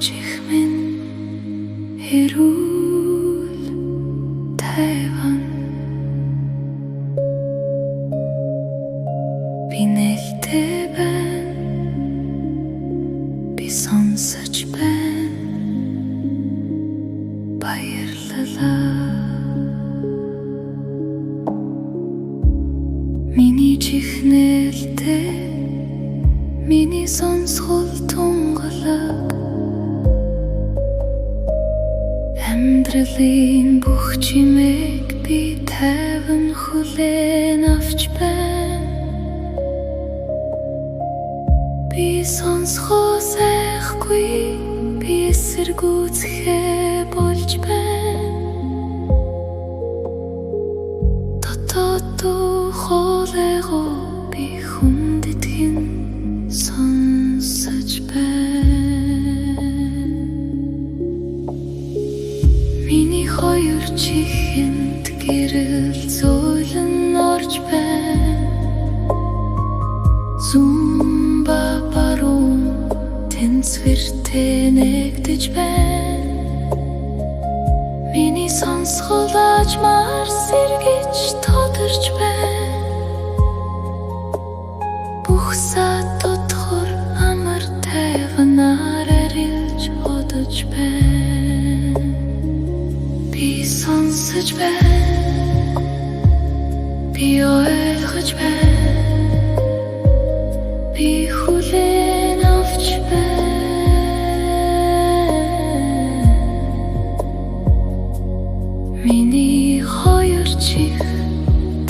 чих минь эрүүл тайван би нээлттэй байна би сонсож байна баярлалаа миний чихнэлтэй миний сонсгол тунгалаг амьдралын бүх чимээг би тайван хүлээн авч байна би сонсгоос айхгүй би эсэргүүцэхээ болж байна дотоод хоолойгоо би хүндэтгэн сонсож байна миний хоёр чихэнд гэрэл зөөлөн орж байна зумба баруун тэнцвэртэй нэгдэж байна миний сонсгол ажмаар сэргэж тодорч байна бүх сад дотхор амар тайванаар арилж одож байна би сонсож байна би ойлгож байна би хүлээн авч байна миний хоёр чих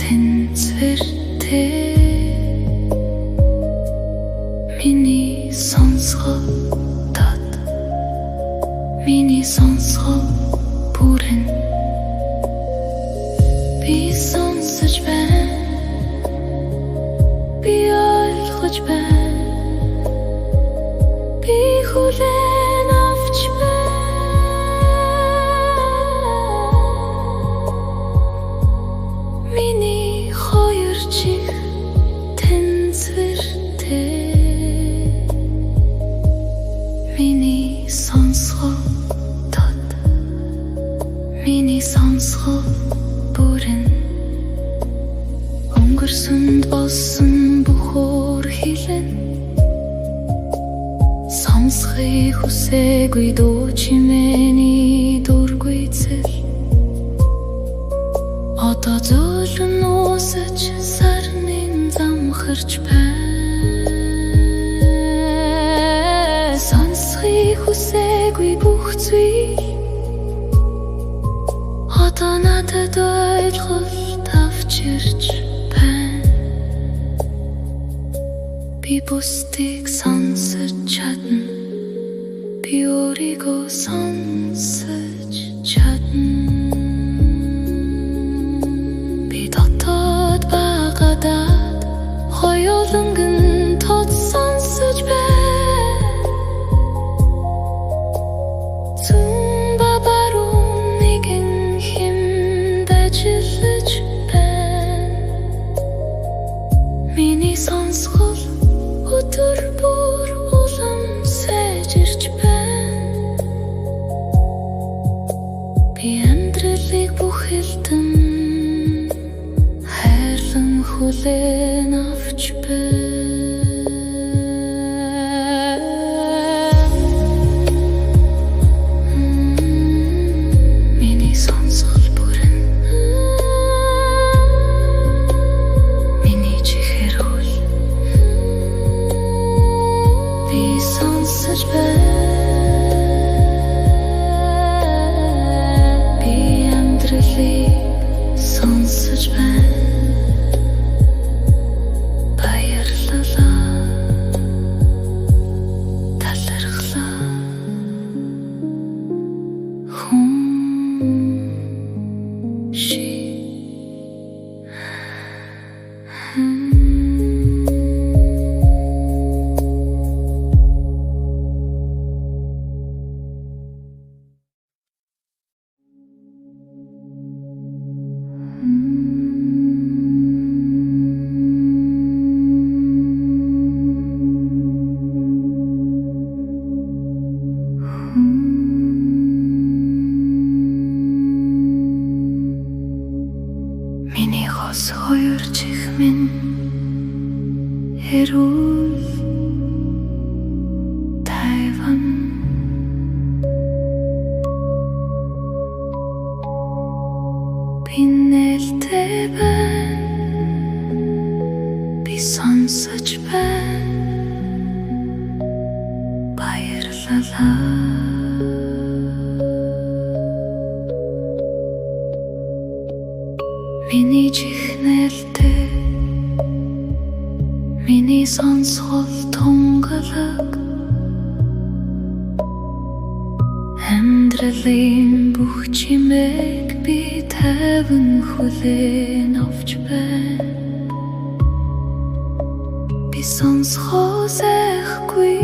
тэнцвэртэй миний сонсгол тод миний сонсгол бүрэн би сонсож байна би ойлгож байна би хүлээн авч байна миний хоёр чих тэнцвэртэй миний сонсгол тод миний сонсгол бүрэн өнгөрсөнд болсон бүх уур хилэн сонсхийг хүсээгүй дуу чимээний дургүйцэл одоо зөөлөн уусаж сарнын замхарч байна сонсхийг хүсээгүй бүх зүйл одоо надад ойлголт авчирч байна би бусдыг сонсож чадна би өөрийгөө сонсож чадна би дотоод багадад хоёуланган тод сонсож байна зумба баруун нэгэн хэмд ажиллаж байна миний сонсгол өдөр бүр улам сайжирч байна би амьдралыг бүх элдэн хайрлан хүлээн авч байна миний сонсгол бүрэн миний чихэрүүл би сонсож байна би амьдралыг сонсож байна баярлалаа талархлаа хүн ши хэрүүл тайван би нээлттэй байна би сонсож байна баярлалаа миний чихнэлтэй миний сонсгол тунгалаг амьдралын бүх чимээг би тайван хүлээн авч байна би сонсгоо сайхгүй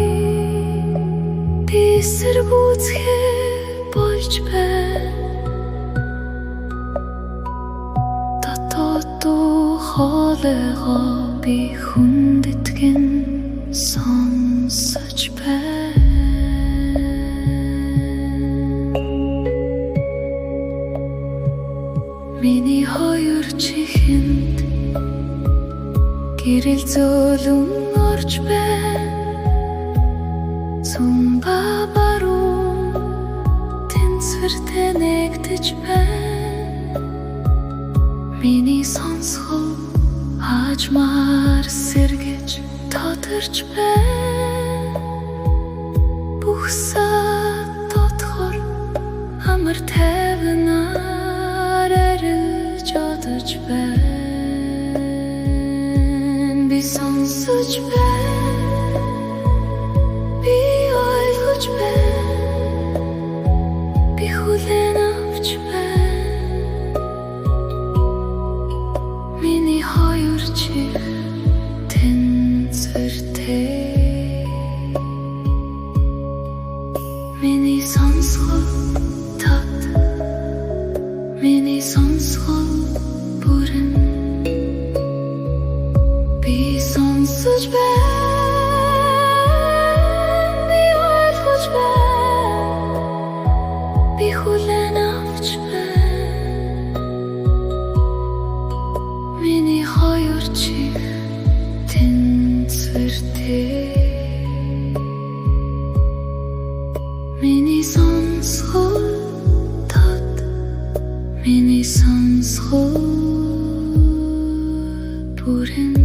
би эсэргүүцхээ болж байна хоолойгоо би хүндэтгэн сонсож байна миний хоёр чихэнд гэрэл зөөлөн орж байна зумба баруун тэнцвэртэй нэгдэж байна миний сонсгол Ачмаар сэргэж тодорч байна бүх сад дотхор амар тайванаар арилж одож байна би сонсож байна би ойлгож байна би хүлээн авч байна миний хоёр чих тэнцвэртэй миний сонсгол тат миний сонсгол бүрэн би сонсож байна би ойлгож байна би хүлээн авч байна миний хоёр чих тэнцвэртэй миний сонсгол тат миний сонсгол бүрэн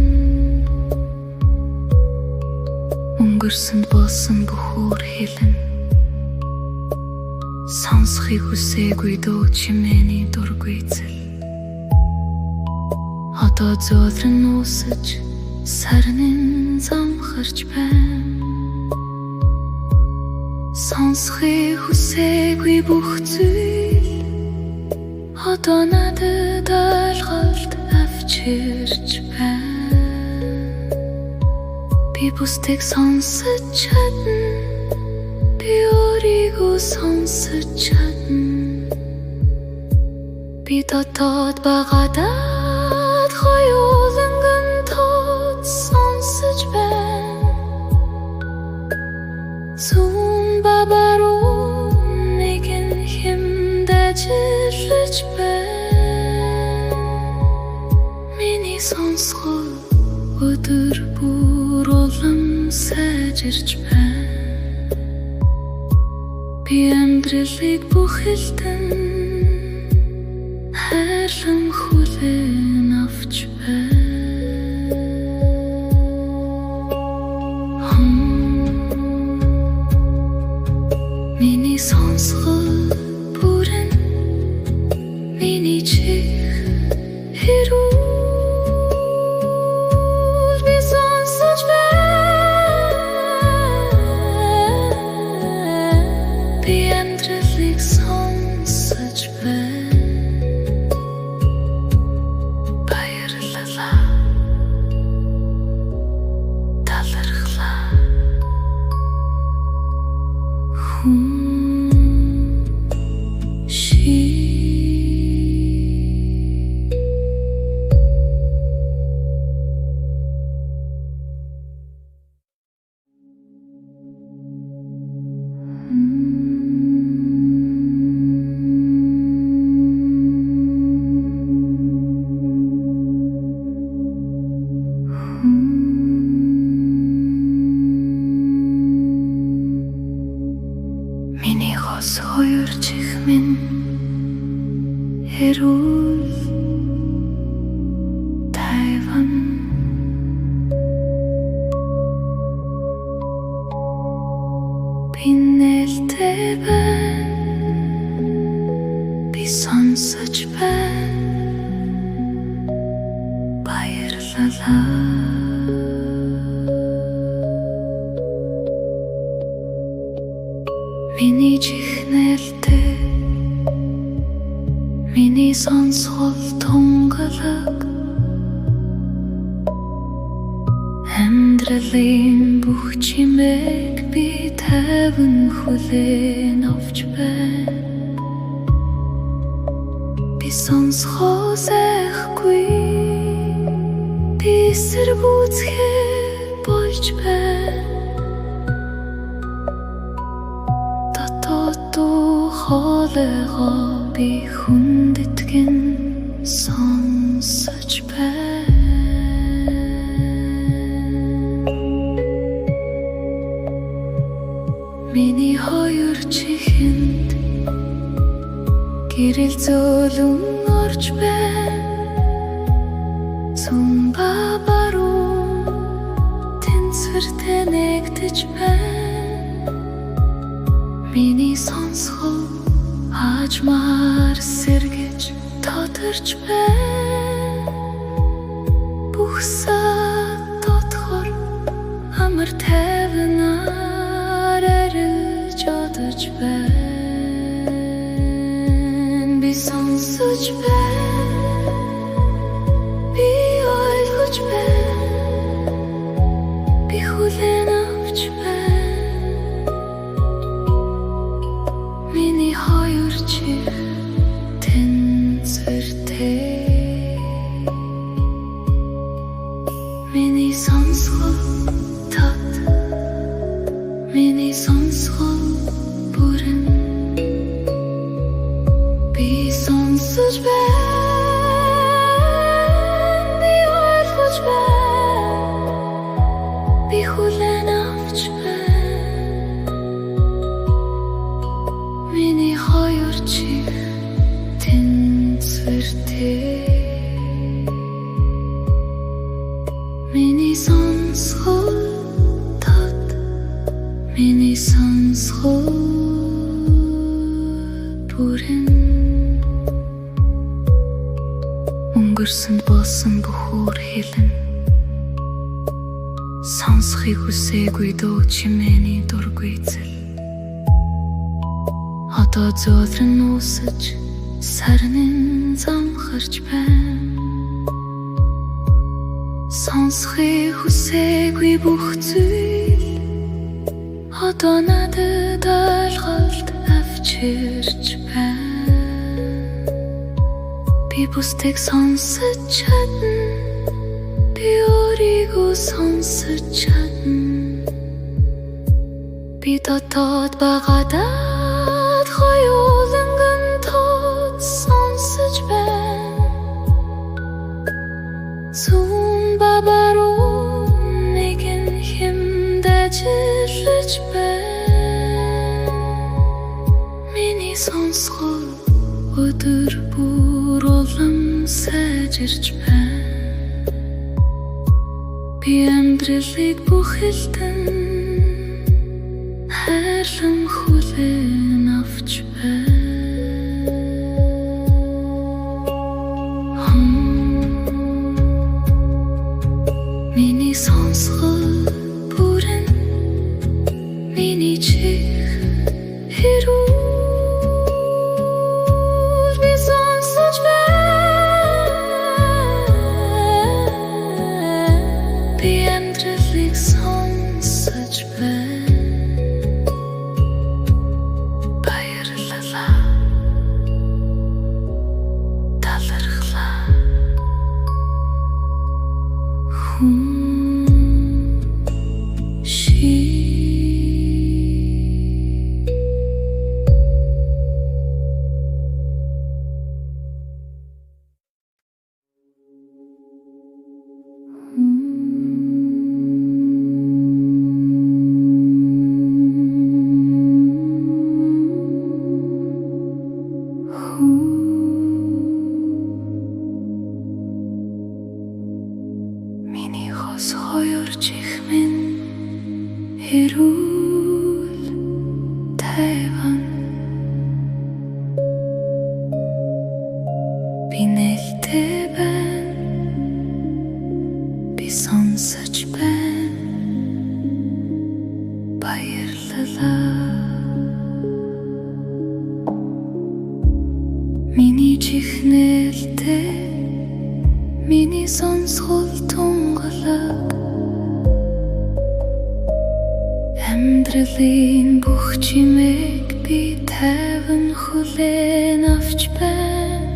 өнгөрсөнд болсон бүхүүр хэлэн сонсхийг хүсээгүй дуу чимээний дургүйцэл одоо зөөлрөн уусаж сарнын замхарч байна сонсхийг хүсээгүй бүх зүйл одоо надад ойлголт авчирч байна би бусдыг сонсож чадна би өөрийгөө сонсож чадна би дотоод багадад хоёуланган тод сонсож байна зумба баруун нэгэн хэмдэж ажиллаж байна миний сонсгол өдөр бүр улам сайжирч байна би амьдралыг бүхэлдэн хайрлан хүлээн авч байна миний сонсгол бүрэн миний чих хэрүүл би сонсож байна би амьдралыг сонсож байна баярлалаа талархлаа хоёр чих минь эрүүл тайван би нээлттэй байна би сонсож байна баярлалаа миний чихнэлтэй миний сонсгол тунгалаг амьдралын бүх чимээг би тайван хүлээн авч байна би сонсгоо сайхгүй би эсэргүүцхээр болж байна хоолойгоо би хүндэтгэн сонсож байна миний хоёр чихэнд гэрэл зөөлөн орж байна зүүн бабаруу тэнцвэртэй нэгдэж байна миний сонсгол Ачмаар сэргэж тодорч байна бүх сад дотхор амар тайвнаар арилж одож байна би сонсож байна би ойлгож байна би хүлээн авч байна миний хоёр чих тэнцвэртэй миний сонсгол тат миний сонсгол бүрэн би сонсож байна би ойлгож байна би хүлээн авч байна миний хоёр чих тэнцвэртэй миний сонсгол тат миний сонсгол бүрэн өнгөрсөн болсон бүхүүр хэлэн сонсхийг хүсээгүй дуу чимээний дургүйцэл одоо зөөлрөн үсэж сарнын замхарч байна сонсхийг хүсээгүй бүх зүйл одоо надад ойлголт авчирч байна би бусдыг сонсож чадна би өөрийгөө сонсож чадна би дотоод багадад хоёуланган тод сонсож байна зүүн бабаруу нэгэн хэмдэж илж байна миний сонсгол өдөр бүр улам сайжирч байна би амьдралыг бүх хэлтэн хайрлан хүлээн авч байна миний сонсгол бүрэн миний чих хэрүүл би сонсож байна би амьдралыг сонсож байна баярлалаа эрүүл тайван би нээлттэй байна, би сонсож байна, баярлалаа. Миний чихнэлтэй, миний сонсгол тунгалаг, амьдралын бүх чимээг би тайван хүлээн авч байна.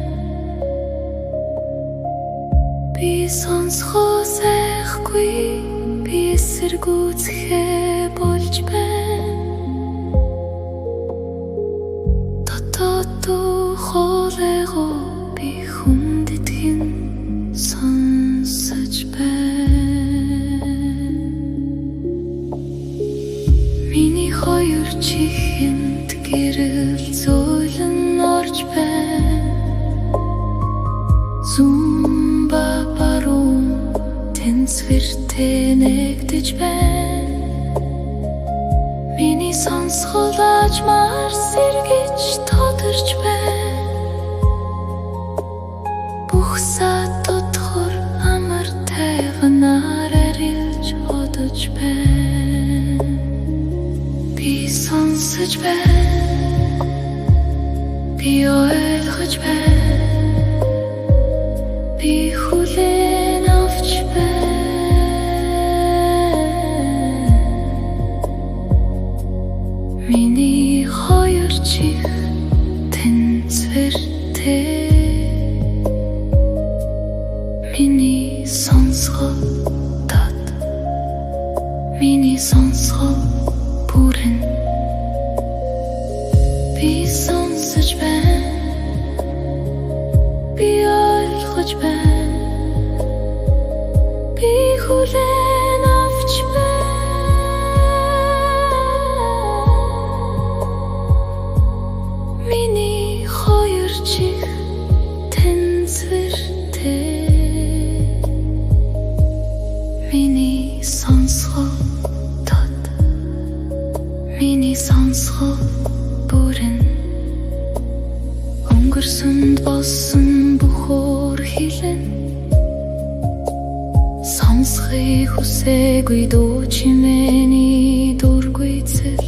Би сонсгоос айхгүй, би эсэргүүцэхээ болж байна. Дотоод хоолойгоо би хүндэтгэн сонсож байна. Миний хоёр чихэнд гэрэл зөөлөн орж байна. Зумба баруун тэнцвэртэй нэгдэж байна. Миний сонсгол ажмаар сэргэж тодорч байна. Бүх сад дотхор амар тайванаар арилж одож байна. Би сонсож байна, би ойлгож байна, би хүлээн авч байна. Миний хоёр чих тэнцвэртэй, миний сонсгол тод, миний сонсгол бүрэн. Би сонсож байна, би ойлгож байна, би хүлээн авч байна. Миний хоёр чих тэнцвэртэй, миний сонсгол тод, миний сонсгол бүрэн. Өнгөрсөнд болсон бүх уур хилэн, сонсхийг хүсээгүй дуу чимээний дургүйцэл,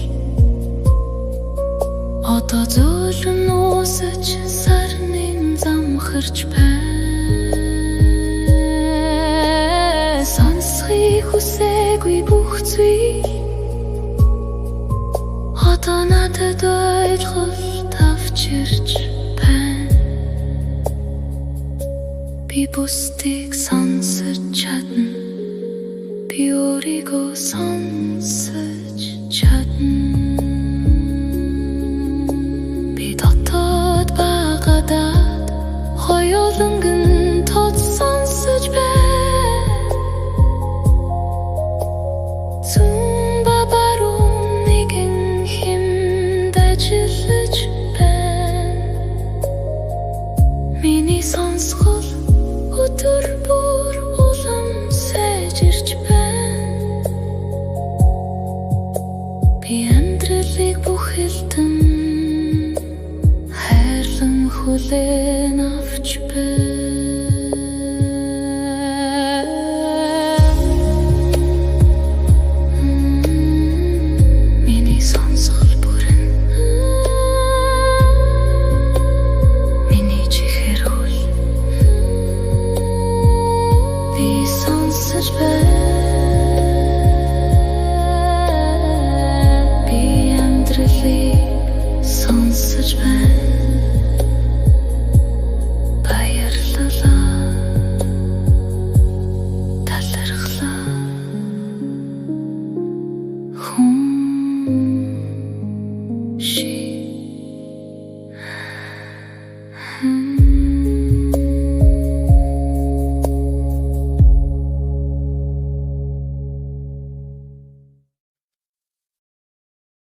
одоо зөөлөн уусаж сарнын замхарч байна. Сонсхийг хүсээгүй бүх зүйл одоо надад ойлголт авчирч байна. Би бусдыг сонсож чадна, би өөрийгөө сонсож чадна. Би дотоод багадад хоёуланган тод сонсож байна. Зумба баруун нэгэн хэмд ажиллаж байна. Миний сонсгол өдөр бүр улам сайжирч байна. Би амьдралыг бүх элдэн хайрлан хүлээн